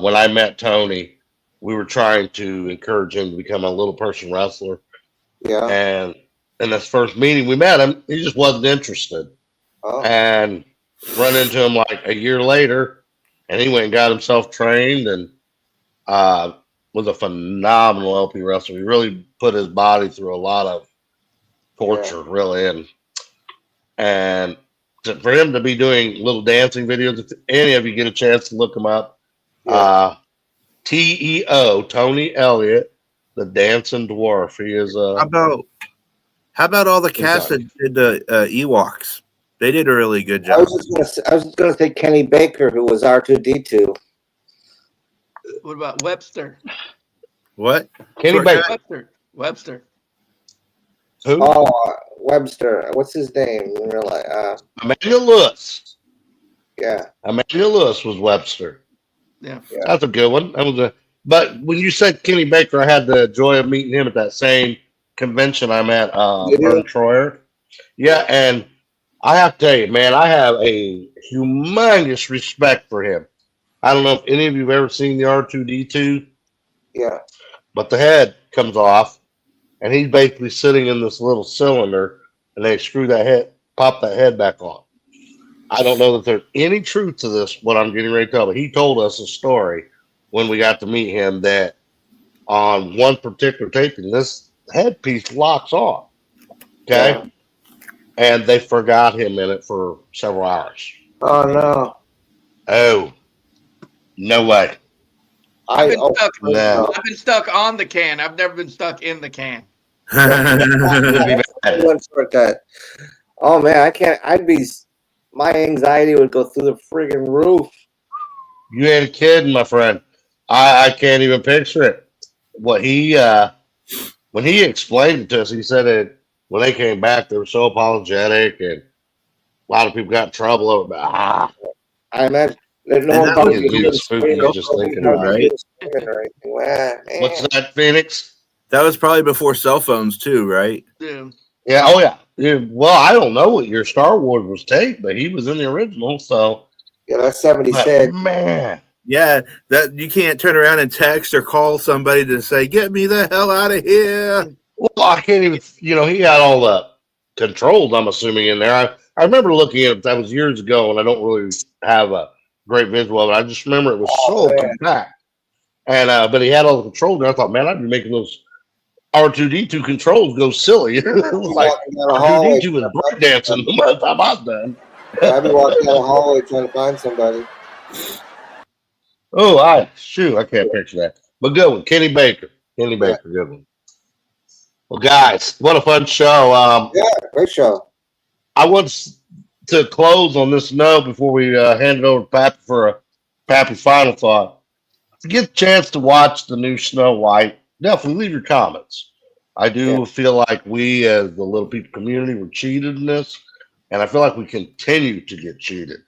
When I met Tony, we were trying to encourage him to become a little person wrestler. Yeah. And in this first meeting we met him, he just wasn't interested. And run into him like a year later, and he went and got himself trained and was a phenomenal LP wrestler. He really put his body through a lot of torture, really. And for him to be doing little dancing videos, if any of you get a chance to look him up, TEO, Tony Elliott, the Dancing Dwarf. He is how about all the cast that did the Ewoks? They did a really good job. I was just gonna say Kenny Baker, who was R2D2. What about Webster? What? Kenny Baker. Webster. Who? Oh, Webster. What's his name? Really? Emmanuel Lewis. Yeah. Emmanuel Lewis was Webster. Yeah. That's a good one. But when you said Kenny Baker, I had the joy of meeting him at that same convention I'm at, Vern Troyer. Yeah, and I have to tell you, man, I have a humongous respect for him. I don't know if any of you have ever seen the R2D2. Yeah. But the head comes off, and he's basically sitting in this little cylinder, and they screw that head, pop that head back on. I don't know that there's any truth to this, what I'm getting ready to tell, but he told us a story when we got to meet him that on one particular taping, this headpiece locks off. Okay. And they forgot him in it for several hours. Oh no. Oh, no way. I've been stuck. No. I've been stuck on the can. I've never been stuck in the can. Would be bad. One short cut. Oh man, I can't. My anxiety would go through the friggin' roof. You ain't kidding, my friend. I can't even picture it. What he when he explained it to us, he said it when they came back, they were so apologetic, and a lot of people got in trouble over. I imagine there's no And one that probably was even spooky screaming, just thinking or about it. screaming or anything. Man. What's that, Phoenix? That was probably before cell phones too, right? Yeah. Yeah, oh yeah. Yeah, well, I don't know what your Star Wars was taped, but he was in the original, so Yeah, that's 76. but, man. Yeah, that you can't turn around and text or call somebody to say, "Get me the hell out of here." Well, I can't even. He had all the controls. I'm assuming in there. I remember looking at it. That was years ago, and I don't really have a great visual of it. I just remember it was so man. compact, and but he had all the controls. And I thought, man, I'd be making those R2D2 controls go silly. It was like Walking down the hallway. R2D2 was breakdancing by the time I was done. I'd be walking down the hallway trying to find somebody. Oh, I can't picture that. But good one, Kenny Baker. Kenny Baker, good one. Well, guys, what a fun show. Yeah, great show. I want to close on this note before we hand it over to Pappy for a Pappy final thought. If you get a chance to watch the new Snow White, definitely leave your comments. I do feel like we, as the Little People community, were cheated in this, and I feel like we continue to get cheated.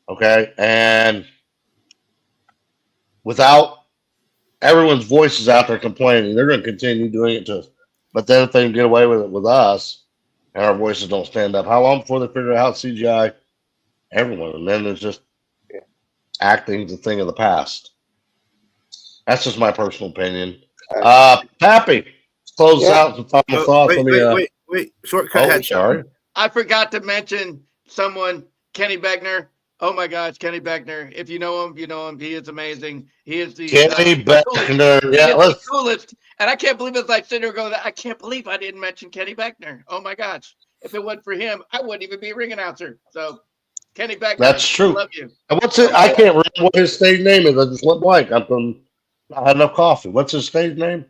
Okay, and without everyone's voices out there complaining, they're going to continue doing it to us. But then if they can get away with it with us, and our voices don't stand up, how long before they figure out how to CGI everyone? And then it's just acting's a thing of the past. That's just my personal opinion. Pappy, close out some final thoughts. Wait. Shortcut headshot. Sorry. I forgot to mention someone, Kenny Beckner. Oh my gosh, Kenny Beckner. If you know him, you know him. He is amazing. He is the Kenny Beckner. Yeah, the coolest. And I can't believe it's like sitting there going, I can't believe I didn't mention Kenny Beckner. Oh my gosh. If it wasn't for him, I wouldn't even be a ring announcer. So Kenny Beckner. That's true. I love you. And what's it? I can't remember what his stage name is. I just went blank. I had enough coffee. What's his stage name?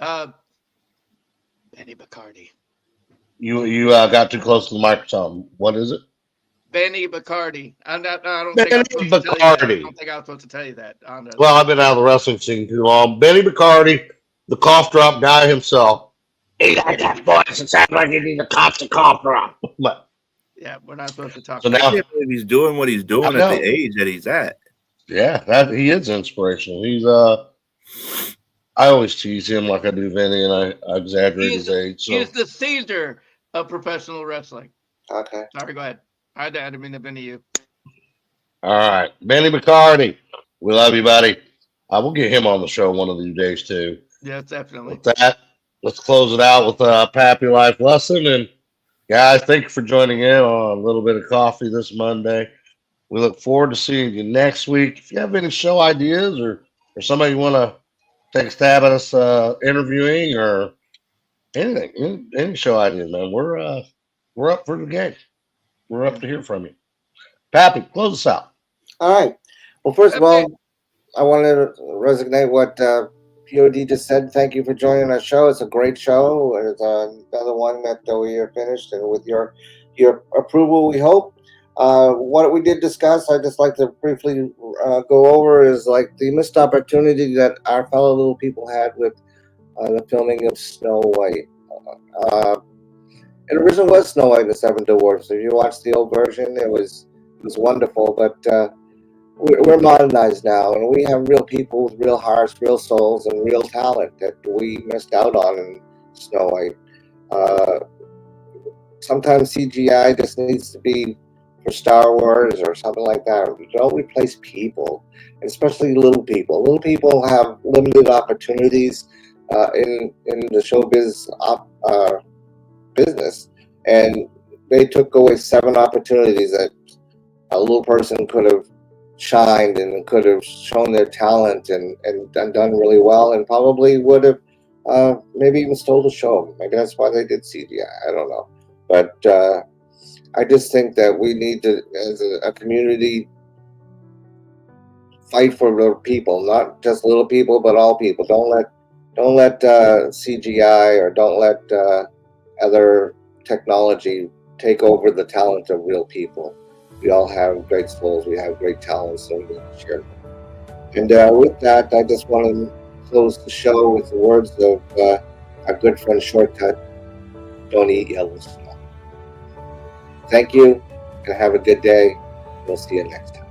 Benny Bacardi. You got too close to the microphone. What is it? Benny Bacardi. I don't Benny think I was supposed to tell you that. I Bacardi. don't think I was supposed to tell you that. Well, I've been out of the wrestling scene too long. Benny Bacardi, the cough drop guy himself. He got that voice. It sounds like he needs a constant cough drop. But yeah, we're not supposed to talk. So I now can't believe he's doing what he's doing at the age that he's at. yeah, that he is inspirational. He's I always tease him like I do Vinny, and I exaggerate his age. So He's the Caesar of professional wrestling. Okay. Sorry, go ahead. I didn't mean to Vinny you. all right, Benny McCarty, we love you, buddy. I will get him on the show one of these days too. Yes, definitely. With that, let's close it out with a Pappy Life lesson. And guys, thank you for joining in on a little bit of coffee this Monday. We look forward to seeing you next week. If you have any show ideas or somebody you want to take a stab at us interviewing or anything, any show ideas, man, we're up for the game. We're up to hear from you. Pappy, close us out. All right. Well, first of all, I wanted to resonate what POD just said. Thank you for joining our show. It's a great show. It's another one that we are finished, and with your approval, we hope. What we did discuss, I'd just like to briefly go over is like the missed opportunity that our fellow little people had with the filming of Snow White. It originally was Snow White and the Seven Dwarfs. If you watch the old version, it was wonderful, but we're modernized now, and we have real people with real hearts, real souls, and real talent that we missed out on in Snow White. Sometimes CGI just needs to be for Star Wars or something like that. We don't replace people, especially little people. Little people have limited opportunities in the showbiz business, and they took away 7 opportunities that a little person could have shined and could have shown their talent and done really well, and probably would have maybe even stole the show. Maybe that's why they did CGI. I don't know. But I just think that we need to, as a community, fight for little people, not just little people, but all people. Don't let CGI or don't let other technology take over the talent of real people. We all have great souls. We have great talents, and we need to share them. And with that, I just want to close the show with the words of our good friend Shortcut: "Don't eat yellow snow." Thank you, and have a good day. We'll see you next time.